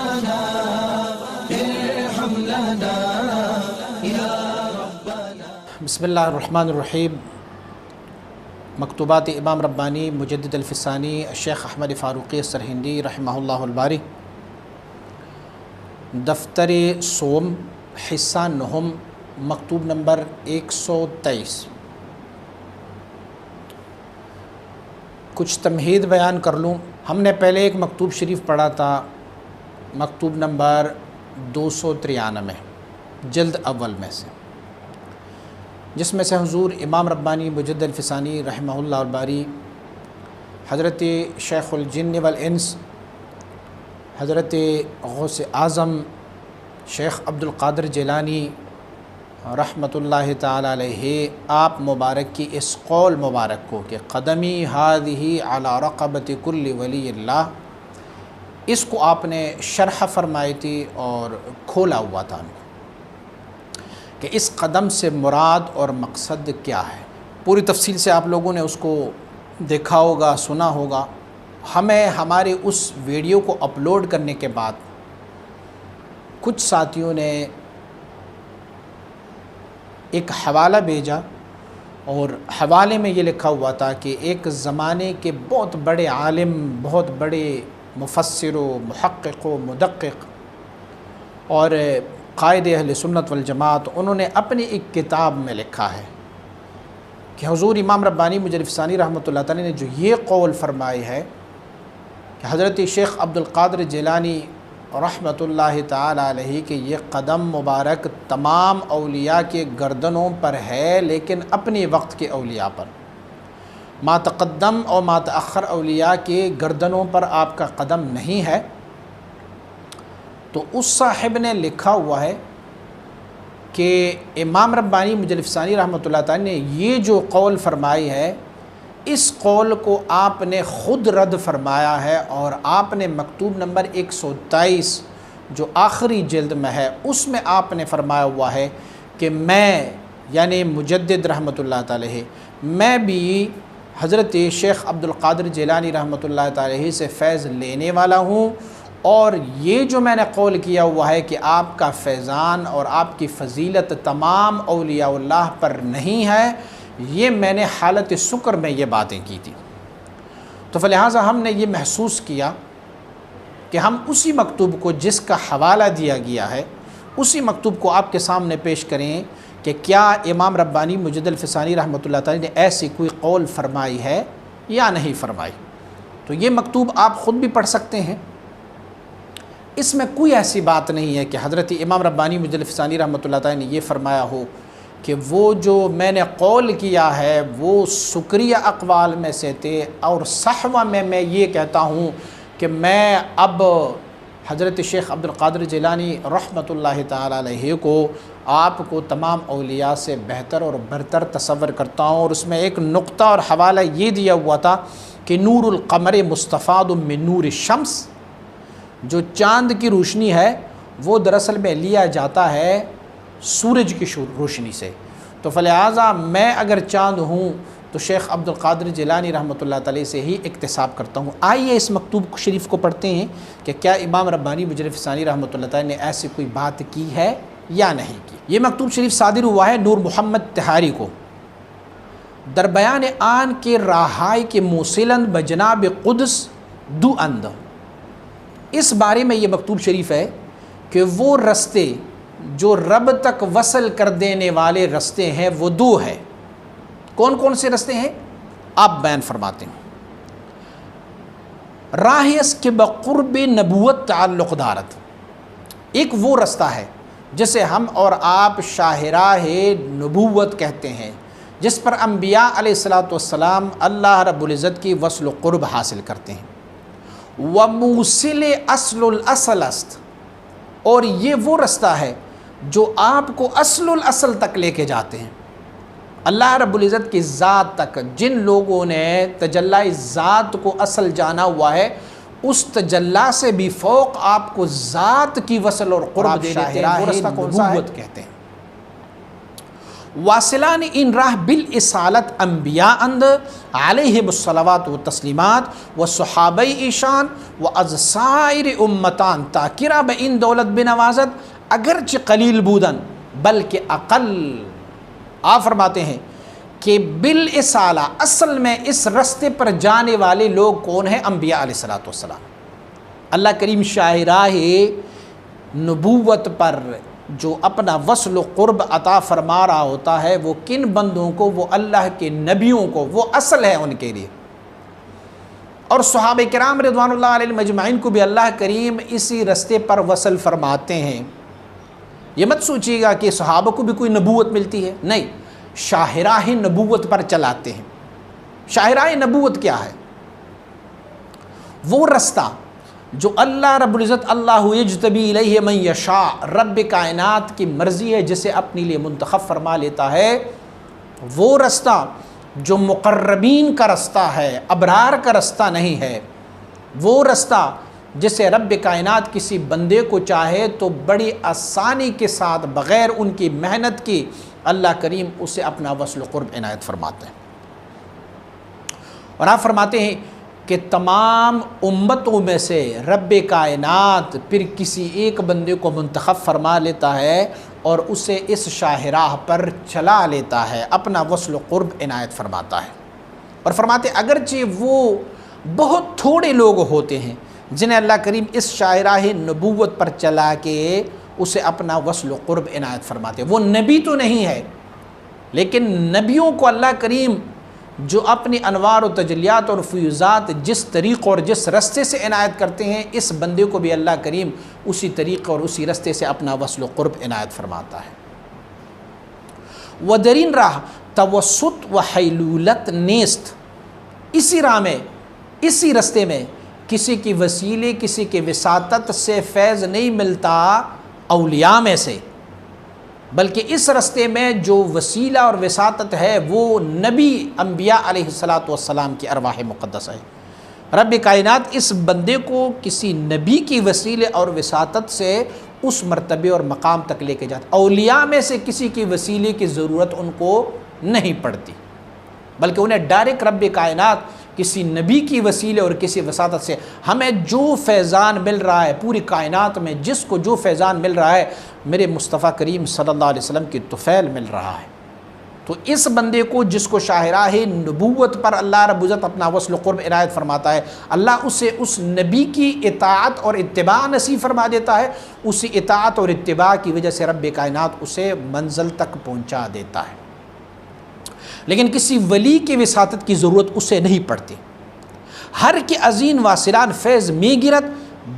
ربنا ارحم لنا یا ربنا۔ بسم اللہ الرحمن الرحیم۔ مکتوبات امام ربانی مجدد الفسانی شیخ احمد فاروقی سرہندی رحمہ اللہ الباری، دفتر سوم، حصہ نہم، مکتوب نمبر 123۔ کچھ تمہید بیان کر لوں۔ ہم نے پہلے ایک مکتوب شریف پڑھا تھا، مکتوب نمبر 293 جلد اول میں سے، جس میں سے حضور امام ربانی مجدد الفسانی رحمہ اللہ الباری، حضرت شیخ الجن والانس، حضرت غوث اعظم شیخ عبد القادر جیلانی رحمۃ اللہ تعالی علیہ، آپ مبارک کی اس قول مبارک کو کہ قدمی ہذہ علی رقبۃ کل ولی اللہ، اس کو آپ نے شرح فرمائی تھی اور کھولا ہوا تھا ان کو کہ اس قدم سے مراد اور مقصد کیا ہے۔ پوری تفصیل سے آپ لوگوں نے اس کو دیکھا ہوگا، سنا ہوگا۔ ہمیں ہمارے اس ویڈیو کو اپلوڈ کرنے کے بعد کچھ ساتھیوں نے ایک حوالہ بھیجا، اور حوالے میں یہ لکھا ہوا تھا کہ ایک زمانے کے بہت بڑے عالم، بہت بڑے مفسر و محقق و مدقق اور قائد اہل سنت والجماعت، انہوں نے اپنی ایک کتاب میں لکھا ہے کہ حضور امام ربانی مجدد الفسانی رحمۃ اللہ تعالی نے جو یہ قول فرمائی ہے کہ حضرت شیخ عبد القادر جیلانی رحمۃ اللہ تعالی علیہ کہ یہ قدم مبارک تمام اولیاء کے گردنوں پر ہے، لیکن اپنے وقت کے اولیاء پر، ما تقدم اور ما تأخر اولیاء کے گردنوں پر آپ کا قدم نہیں ہے۔ تو اس صاحب نے لکھا ہوا ہے کہ امام ربانی مجدد الفسانی رحمۃ اللہ تعالی نے یہ جو قول فرمائی ہے، اس قول کو آپ نے خود رد فرمایا ہے، اور آپ نے مکتوب نمبر 123 جو آخری جلد میں ہے اس میں آپ نے فرمایا ہوا ہے کہ میں یعنی مجدد رحمۃ اللہ تعالی میں بھی حضرت شیخ عبد القادر جیلانی رحمۃ اللہ تعالی سے فیض لینے والا ہوں، اور یہ جو میں نے قول کیا ہوا ہے کہ آپ کا فیضان اور آپ کی فضیلت تمام اولیاء اللہ پر نہیں ہے، یہ میں نے حالت سکر میں یہ باتیں کی تھی۔ تو فلہٰذا ہم نے یہ محسوس کیا کہ ہم اسی مکتوب کو جس کا حوالہ دیا گیا ہے اسی مکتوب کو آپ کے سامنے پیش کریں کہ کیا امام ربانی مجدد الفسانی رحمۃ اللہ تعالی نے ایسی کوئی قول فرمائی ہے یا نہیں فرمائی۔ تو یہ مکتوب آپ خود بھی پڑھ سکتے ہیں۔ اس میں کوئی ایسی بات نہیں ہے کہ حضرت امام ربانی مجدد الفسانی رحمۃ اللہ تعالی نے یہ فرمایا ہو کہ وہ جو میں نے قول کیا ہے وہ سکریہ اقوال میں سے تھے، اور صحوہ میں یہ کہتا ہوں کہ میں اب حضرت شیخ عبد القادر جیلانی رحمۃ اللہ تعالی علیہ کو آپ کو تمام اولیاء سے بہتر اور برتر تصور کرتا ہوں۔ اور اس میں ایک نقطہ اور حوالہ یہ دیا ہوا تھا کہ نور القمر مستفاد من نور الشمس، جو چاند کی روشنی ہے وہ دراصل میں لیا جاتا ہے سورج کی روشنی سے۔ تو فلہٰذا میں اگر چاند ہوں تو شیخ عبد القادر جیلانی رحمۃ اللہ تعالی سے ہی اکتساب کرتا ہوں۔ آئیے اس مکتوب شریف کو پڑھتے ہیں کہ کیا امام ربانی مجدد الفسانی رحمۃ اللہ تعالی نے ایسی کوئی بات کی ہے یا نہیں کی۔ یہ مکتوب شریف صادر ہوا ہے نور محمد تہاری کو، در بیان آن کے راہائی کے موصلند بجناب قدس دو اند۔ اس بارے میں یہ مکتوب شریف ہے کہ وہ رستے جو رب تک وصل کر دینے والے رستے ہیں وہ دو ہیں۔ کون کون سے رستے ہیں آپ بیان فرماتے ہیں۔ راہ اس کے بقرب نبوت تعلق دارت، ایک وہ رستہ ہے جسے ہم اور آپ شاہراہ نبوت کہتے ہیں، جس پر انبیاء علیہ السلام اللہ رب العزت کی وصل و قرب حاصل کرتے ہیں۔ وموصل اصل الاصل است، اور یہ وہ رستہ ہے جو آپ کو اصل الاصل تک لے کے جاتے ہیں، اللہ رب العزت کی ذات تک۔ جن لوگوں نے تجلی ذات کو اصل جانا ہوا ہے، اس تجلی سے بھی فوق آپ کو ذات کی وصل اور قرب دے دیتے ہیں۔ وہ رستہ کون سا ہے؟ کہتے ہیں واصلان ان راہ بالاسالت انبیاء اند علیہم الصلوات و تسلیمات و صحابہ ایشان و از سائر امتان تاکرہ با ان دولت بنوازت اگرچہ قلیل بودن بلکہ اقل. آپ فرماتے ہیں کہ بالاسالہ اصل میں اس رستے پر جانے والے لوگ کون ہیں؟ انبیاء علیہ الصلوۃ والسلام. اللہ کریم شاہراہ نبوت پر جو اپنا وصل و قرب عطا فرما رہا ہوتا ہے وہ کن بندوں کو؟ وہ اللہ کے نبیوں کو، وہ اصل ہے ان کے لیے. اور صحابہ کرام رضوان اللہ علیہ مجمعین کو بھی اللہ کریم اسی رستے پر وصل فرماتے ہیں. یہ مت سوچیے گا کہ صحابہ کو بھی کوئی نبوت ملتی ہے، نہیں، شاہراہ نبوت پر چلاتے ہیں. شاہراہ نبوت کیا ہے؟ وہ رستہ جو اللہ رب العزت اللہ یجتبی الیہ من یشاء، رب کائنات کی مرضی ہے جسے اپنے لیے منتخب فرما لیتا ہے. وہ رستہ جو مقربین کا رستہ ہے، ابرار کا رستہ نہیں ہے. وہ رستہ جسے رب کائنات کسی بندے کو چاہے تو بڑی آسانی کے ساتھ بغیر ان کی محنت کی اللہ کریم اسے اپنا وصل و قرب عنایت فرماتے ہیں. اور آپ فرماتے ہیں کہ تمام امتوں میں سے رب کائنات پھر کسی ایک بندے کو منتخب فرما لیتا ہے اور اسے اس شاہراہ پر چلا لیتا ہے، اپنا وصل و قرب عنایت فرماتا ہے. اور فرماتے اگرچہ وہ بہت تھوڑے لوگ ہوتے ہیں جنہیں اللہ کریم اس شاہراہ نبوت پر چلا کے اسے اپنا وصل و قرب عنایت فرماتے ہیں. وہ نبی تو نہیں ہے لیکن نبیوں کو اللہ کریم جو اپنی انوار و تجلیات اور فیوزات جس طریق اور جس رستے سے عنایت کرتے ہیں، اس بندے کو بھی اللہ کریم اسی طریقے اور اسی رستے سے اپنا وصل و قرب عنایت فرماتا ہے. ودرین راہ توسط و حیلولت نیست. اسی راہ میں، اسی رستے میں کسی کی وسیلے، کسی کے وساطت سے فیض نہیں ملتا اولیاء میں سے، بلکہ اس رستے میں جو وسیلہ اور وساطت ہے وہ نبی انبیاء علیہ الصلوۃ والسلام کی ارواح مقدس ہے. رب کائنات اس بندے کو کسی نبی کی وسیلے اور وساطت سے اس مرتبے اور مقام تک لے کے جاتا. اولیاء میں سے کسی کی وسیلے کی ضرورت ان کو نہیں پڑتی، بلکہ انہیں ڈائریکٹ رب کائنات کسی نبی کی وسیلے اور کسی وساطت سے ہمیں جو فیضان مل رہا ہے، پوری کائنات میں جس کو جو فیضان مل رہا ہے میرے مصطفیٰ کریم صلی اللہ علیہ وسلم کی طفیل مل رہا ہے. تو اس بندے کو جس کو شاہراہ نبوت پر اللہ رب العزت اپنا وصل و قرب عنایت فرماتا ہے، اللہ اسے اس نبی کی اطاعت اور اتباع نصیب فرما دیتا ہے. اسی اطاعت اور اتباع کی وجہ سے رب کائنات اسے منزل تک پہنچا دیتا ہے. لیکن کسی ولی کی وساطت کی ضرورت اسے نہیں پڑتی. ہر کے عظیم واصلان فیض می گرت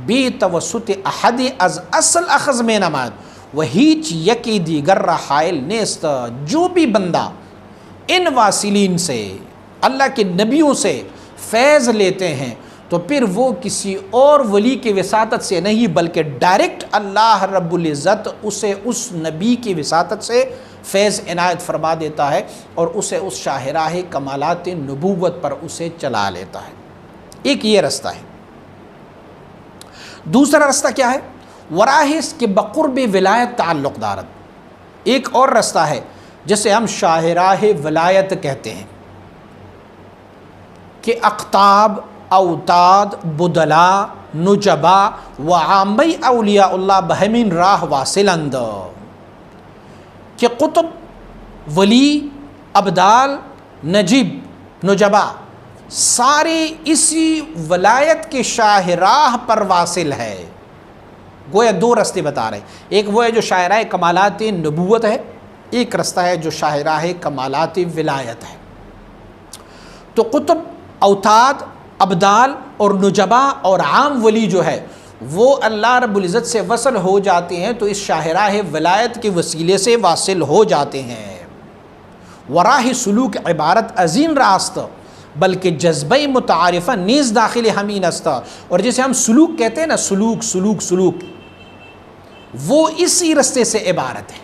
بی توسط احد از اصل اخذ میں نماد و ہیچ یکی دیگر را حائل نیست. جو بھی بندہ ان واصلین سے، اللہ کے نبیوں سے فیض لیتے ہیں تو پھر وہ کسی اور ولی کی وساطت سے نہیں بلکہ ڈائریکٹ اللہ رب العزت اسے اس نبی کی وساطت سے فیض عنایت فرما دیتا ہے اور اسے اس شاہراہ کمالات نبوت پر اسے چلا لیتا ہے. ایک یہ رستہ ہے. دوسرا رستہ کیا ہے؟ وراہس کے بقرب ولایت تعلق دارت. ایک اور رستہ ہے جسے ہم شاہراہ ولایت کہتے ہیں کہ اقطاب، اوتاد، بدلا، نجبا و عامی اولیاء اللہ بہمین راہ واصلند. کہ قطب، ولی، ابدال، نجیب، نجبا سارے اسی ولایت کے شاہراہ پر واصل ہے. گویا دو رستے بتا رہے ہیں. ایک وہ ہے جو شاہراہ کمالات نبوت ہے، ایک رستہ ہے جو شاہراہ کمالات ولایت ہے. تو قطب، اوتاد، ابدال اور نجبا اور عام ولی جو ہے وہ اللہ رب العزت سے وصل ہو جاتے ہیں تو اس شاہراہ ولایت کے وسیلے سے واصل ہو جاتے ہیں. وراہ سلوک عبارت عظیم راست بلکہ جذبہ متعارفہ نیز داخل ہمین است. اور جسے ہم سلوک کہتے ہیں نا، سلوک وہ اسی رستے سے عبارت ہے.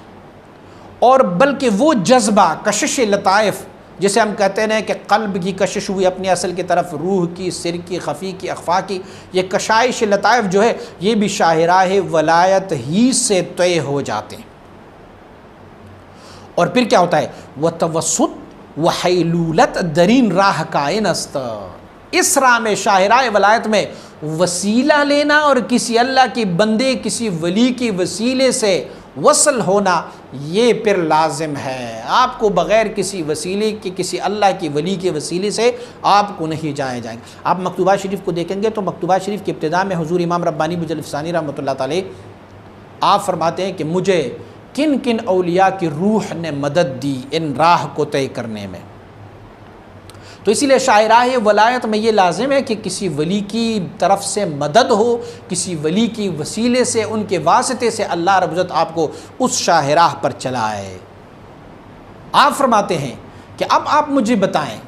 اور بلکہ وہ جذبہ، کشش لطائف جسے ہم کہتے ہیں کہ قلب کی کشش ہوئی اپنی اصل کی طرف، روح کی، سر کی، خفی کی، اخفا کی، یہ کشائش لطائف جو ہے یہ بھی شاہراہ ولایت ہی سے طے ہو جاتے ہیں. اور پھر کیا ہوتا ہے وتوسط وحیلولت درین راہ کائن است، اس راہ میں شاہراہ ولایت میں وسیلہ لینا اور کسی اللہ کی بندے کسی ولی کی وسیلے سے وصل ہونا یہ پھر لازم ہے، آپ کو بغیر کسی وسیلے کے کسی اللہ کی ولی کے وسیلے سے آپ کو نہیں جائیں گے۔ آپ مکتوبات شریف کو دیکھیں گے تو مکتوبات شریف کی ابتدا میں حضور امام ربانی مجلد ثانی رحمۃ اللہ تعالی آپ فرماتے ہیں کہ مجھے کن کن اولیاء کی روح نے مدد دی ان راہ کو طے کرنے میں، تو اسی لیے شاہراہ ولایت میں یہ لازم ہے کہ کسی ولی کی طرف سے مدد ہو، کسی ولی کی وسیلے سے ان کے واسطے سے اللہ رب العزت آپ کو اس شاہراہ پر چلائے۔ آپ فرماتے ہیں کہ اب آپ مجھے بتائیں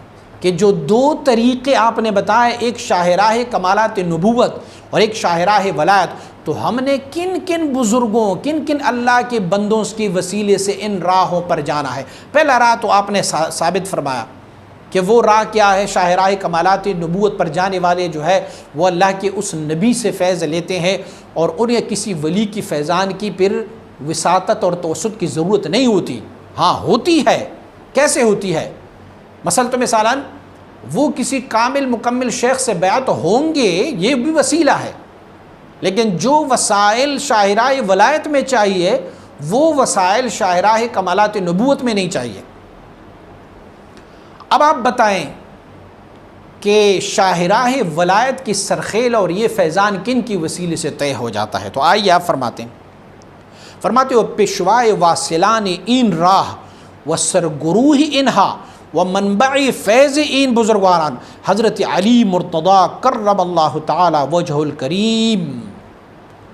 کہ جو دو طریقے آپ نے بتائے، ایک شاہراہ کمالات نبوت اور ایک شاہراہ ولایت، تو ہم نے کن کن بزرگوں کن کن اللہ کے بندوں کی وسیلے سے ان راہوں پر جانا ہے۔ پہلا راہ تو آپ نے ثابت فرمایا کہ وہ راہ کیا ہے، شاہراہ کمالات نبوت پر جانے والے جو ہے وہ اللہ کے اس نبی سے فیض لیتے ہیں اور انہیں کسی ولی کی فیضان کی پھر وساطت اور توسط کی ضرورت نہیں ہوتی۔ ہاں ہوتی ہے، کیسے ہوتی ہے؟ مثلاً وہ کسی کامل مکمل شیخ سے بیعت ہوں گے، یہ بھی وسیلہ ہے، لیکن جو وسائل شاہراہ ولایت میں چاہیے وہ وسائل شاہراہ کمالات نبوت میں نہیں چاہیے۔ اب آپ بتائیں کہ شاہراہ ولایت کی سرخیل اور یہ فیضان کن کی وسیلے سے طے ہو جاتا ہے؟ تو آئیے آپ فرماتے ہو پیشوائے واصلان این راہ و سرگروہ انہا و منبع فیض این بزرگواران حضرت علی مرتضی کرم اللہ تعالی وجہ الکریم۔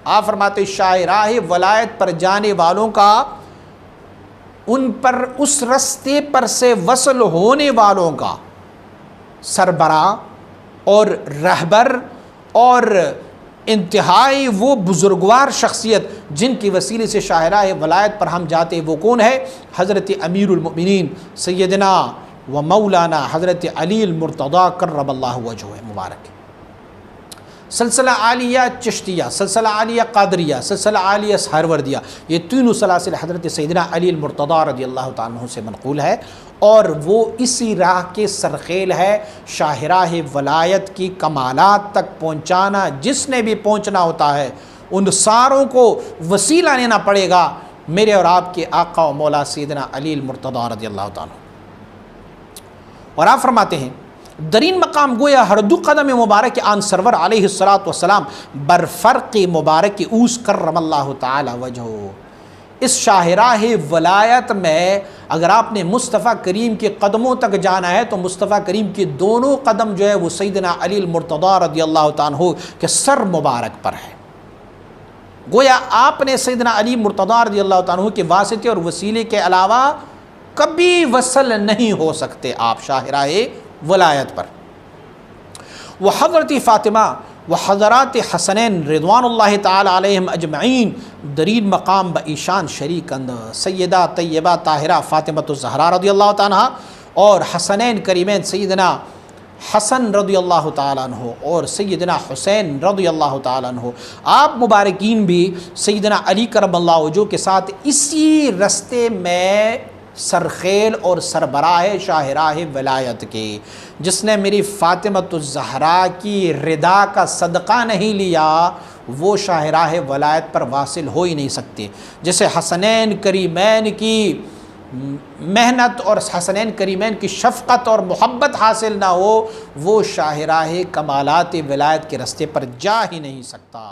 آپ فرماتے شاہراہ ولایت پر جانے والوں کا ان پر اس رستے پر سے وصل ہونے والوں کا سربراہ اور رہبر اور انتہائی وہ بزرگوار شخصیت جن کی وسیلے سے شاہراہ ولایت پر ہم جاتے وہ کون ہے؟ حضرت امیر المؤمنین سیدنا و مولانا حضرت علی المرتضی کرم اللہ وجہہ مبارک۔ سلسلہ عالیہ چشتیہ، سلسلہ عالیہ قادریہ، سلسلہ عالیہ سہروردیہ، یہ تینوں سلاسل حضرت سیدنا علی المرتضی رضی اللہ تعالیٰ عنہ سے منقول ہے، اور وہ اسی راہ کے سرخیل ہے۔ شاہراہ ولایت کی کمالات تک پہنچانا، جس نے بھی پہنچنا ہوتا ہے ان ساروں کو وسیلہ لینا پڑے گا میرے اور آپ کے آقا و مولا سیدنا علی المرتضی رضی اللہ تعالیٰ عنہ۔ اور آپ فرماتے ہیں درین مقام گویا ہر دو قدم مبارک آن سرور علیہ السلام برفرق مبارک اوس کرم اللہ تعالی وجہہ۔ اس شاہراہ ولایت میں اگر آپ نے مصطفیٰ کریم کے قدموں تک جانا ہے تو مصطفیٰ کریم کے دونوں قدم جو ہے وہ سیدنا علی المرتضی رضی اللہ تعالیٰ عنہ کے سر مبارک پر ہے۔ گویا آپ نے سیدنا علی مرتضی رضی اللہ تعالیٰ عنہ کے واسطے اور وسیلے کے علاوہ کبھی وصل نہیں ہو سکتے آپ شاہراہ ولایت پر۔ وہ حضرت فاطمہ و حضرات حسنین رضوان اللہ تعالی علیہم اجمعین درین مقام بایشان شریک اند سیدہ طیبہ طاہرہ فاطمۃ الزہرا رضی اللہ تعالیٰ عنہ اور حسنین کریمین سیدنا حسن رضی اللہ تعالیٰ عنہ اور سیدنا حسین رضی اللہ تعالیٰ عنہ، آپ مبارکین بھی سیدنا علی کرم اللہ وجہہ کے ساتھ اسی رستے میں سرخیل اور سربراہ شاہراہ ولایت کے۔ جس نے میری فاطمۃ الزہرا کی رضا کا صدقہ نہیں لیا وہ شاہراہ ولایت پر واصل ہو ہی نہیں سکتے۔ جسے حسنین کریمین کی محنت اور حسنین کریمین کی شفقت اور محبت حاصل نہ ہو وہ شاہراہ کمالات ولایت کے رستے پر جا ہی نہیں سکتا۔